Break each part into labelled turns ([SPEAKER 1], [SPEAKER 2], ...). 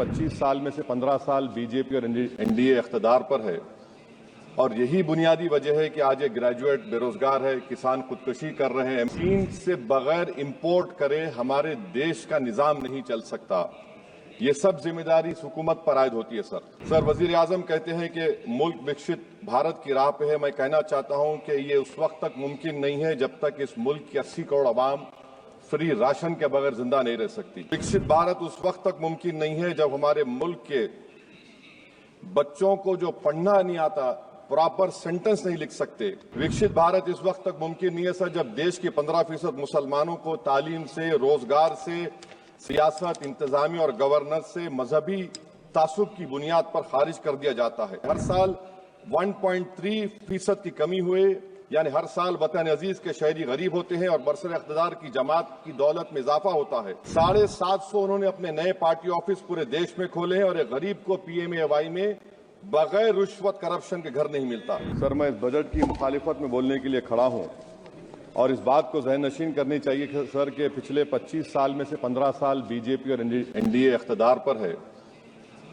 [SPEAKER 1] 25 साल में से 15 साल बीजेपी और एनडीए इख्तिदार पर है और यही बुनियादी वजह है कि आज एक ग्रेजुएट बेरोजगार है, किसान खुदकुशी कर रहे हैं। चीन से बगैर इंपोर्ट करे हमारे देश का निजाम नहीं चल सकता। ये सब जिम्मेदारी इस हुकूमत पर आयद होती है। सर वजीर आजम कहते हैं कि मुल्क विकसित भारत की राह पे है। मैं कहना चाहता हूं कि ये उस वक्त तक मुमकिन नहीं है जब तक इस मुल्क की 80 करोड़ आवाम फ्री राशन के बगैर जिंदा नहीं रह सकती। विकसित भारत उस वक्त तक मुमकिन नहीं है जब हमारे मुल्क के बच्चों को जो पढ़ना नहीं आता, प्रॉपर सेंटेंस नहीं लिख सकते। विकसित भारत इस वक्त तक मुमकिन नहीं है सर जब देश के 15% मुसलमानों को तालीम से, रोजगार से, सियासत, इंतजामी और गवर्नेंस से मजहबी तासुब की बुनियाद पर खारिज कर दिया जाता है। हर साल 1.3% की कमी हुए, यानी हर साल वतन अजीज के शहरी गरीब होते हैं और बरसर इख्तिदार की जमात की दौलत में इजाफा होता है। 750 उन्होंने अपने नए पार्टी ऑफिस पूरे देश में खोले हैं और एक गरीब को PMAY में बगैर रिश्वत करप्शन के घर नहीं मिलता। सर मैं इस बजट की मुखालिफत में बोलने के लिए खड़ा हूं और इस बात को ज़हन नशीन करनी चाहिए सर कि पिछले 25 साल में से 15 साल बीजेपी और एनडीए इख्तिदार पर है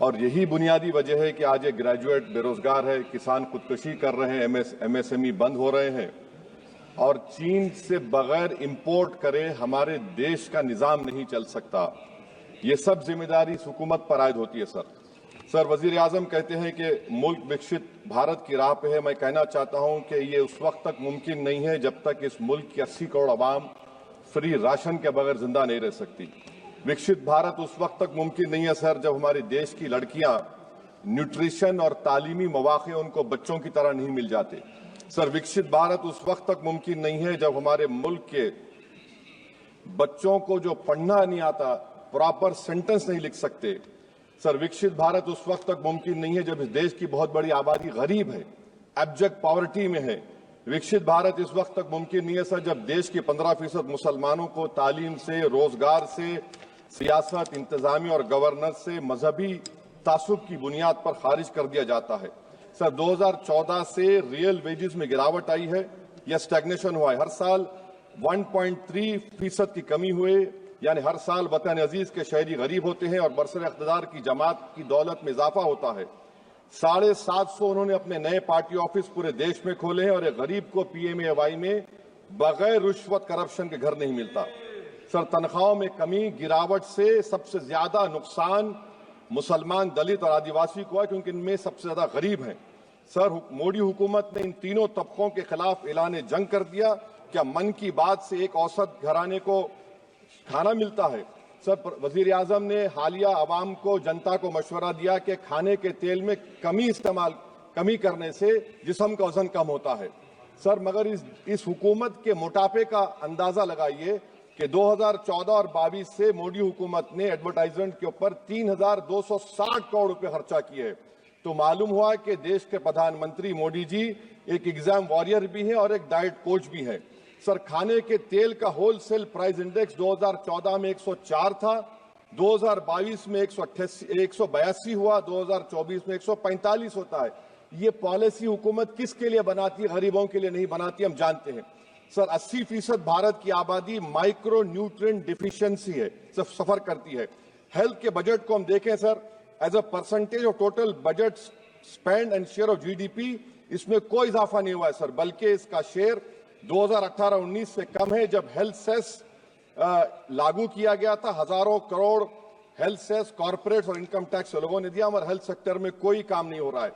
[SPEAKER 1] और यही बुनियादी वजह है कि आज एक ग्रेजुएट बेरोजगार है, किसान खुदकुशी कर रहे हैं, MSME बंद हो रहे हैं और चीन से बगैर इंपोर्ट करे हमारे देश का निजाम नहीं चल सकता। ये सब जिम्मेदारी इस हुकूमत पर आयद होती है। सर वजीर आजम कहते हैं कि मुल्क विकसित भारत की राह पे है। मैं कहना चाहता हूं कि ये उस वक्त तक मुमकिन नहीं है जब तक इस मुल्क की 80 करोड़ आवाम फ्री राशन के बगैर जिंदा नहीं रह सकती। विकसित भारत उस वक्त तक मुमकिन नहीं है सर जब हमारे देश की लड़कियां न्यूट्रिशन और तालीमी मौके उनको बच्चों की तरह नहीं मिल जाते। सर विकसित भारत उस वक्त तक मुमकिन नहीं है जब हमारे मुल्क के बच्चों को जो पढ़ना नहीं आता, प्रॉपर सेंटेंस नहीं लिख सकते। सर विकसित भारत उस वक्त तक मुमकिन नहीं है जब इस देश की बहुत बड़ी आबादी गरीब है, एब्जेक्ट पॉवर्टी में है। विकसित भारत इस वक्त तक मुमकिन नहीं है सर जब देश के 15% मुसलमानों को तालीम से, रोजगार से, सियासत, इंतजामी और गवर्नेंस से मजहबी तासुब की बुनियाद पर खारिज कर दिया जाता है। सर 2014 से रियल वेजेस में गिरावट आई है या स्टैग्नेशन हुआ है। हर साल 1.3% की कमी हुए, यानी हर साल वतन अजीज के शहरी गरीब होते हैं और बरसर इख्तिदार की जमात की दौलत में इजाफा होता है। 750 उन्होंने अपने नए पार्टी ऑफिस पूरे देश में खोले हैं और एक गरीब को PMAY में बगैर रिश्वत करप्शन के घर नहीं मिलता। सर तनख्वाहों में कमी, गिरावट से सबसे ज्यादा नुकसान मुसलमान, दलित और आदिवासी को है क्योंकि इनमें सबसे ज्यादा गरीब हैं। सर मोदी हुकूमत ने इन तीनों तबकों के खिलाफ ऐलान जंग कर दिया। क्या मन की बात से एक औसत घराने को खाना मिलता है? सर वजीर आजम ने हालिया आवाम को, जनता को मशवरा दिया कि खाने के तेल में कमी करने से जिस्म का वजन कम होता है। सर मगर इस हुकूमत के मोटापे का अंदाजा लगाइए कि 2014 और 22 से मोदी हुकूमत ने एडवर्टाइजमेंट के ऊपर 3,260 करोड़ रुपए खर्चा किए। तो मालूम हुआ कि देश के प्रधानमंत्री मोदी जी एक एग्जाम वॉरियर भी हैं और एक डाइट कोच भी हैं। सर खाने के तेल का होलसेल प्राइस इंडेक्स 2014 में 104 था, 2022 में 182 हुआ, 2024 में 145 होता है। ये पॉलिसी हुकूमत किसके लिए बनाती है? गरीबों के लिए नहीं बनाती, हम जानते हैं। सर 80% भारत की आबादी माइक्रो न्यूट्रिएंट डिफिशियंसी है, सफर करती है। हेल्थ के बजट को हम देखें sir, as a percentage of total budget spend and share of GDP, इसमें कोई इजाफा नहीं हुआ है सर, बल्कि इसका शेयर 2018-19 से कम है। जब हेल्थ सेस लागू किया गया था, हजारों करोड़ हेल्थ सेस कॉर्पोरेट्स और इनकम टैक्स लोगों ने दिया, हमारे हेल्थ सेक्टर में कोई काम नहीं हो रहा है।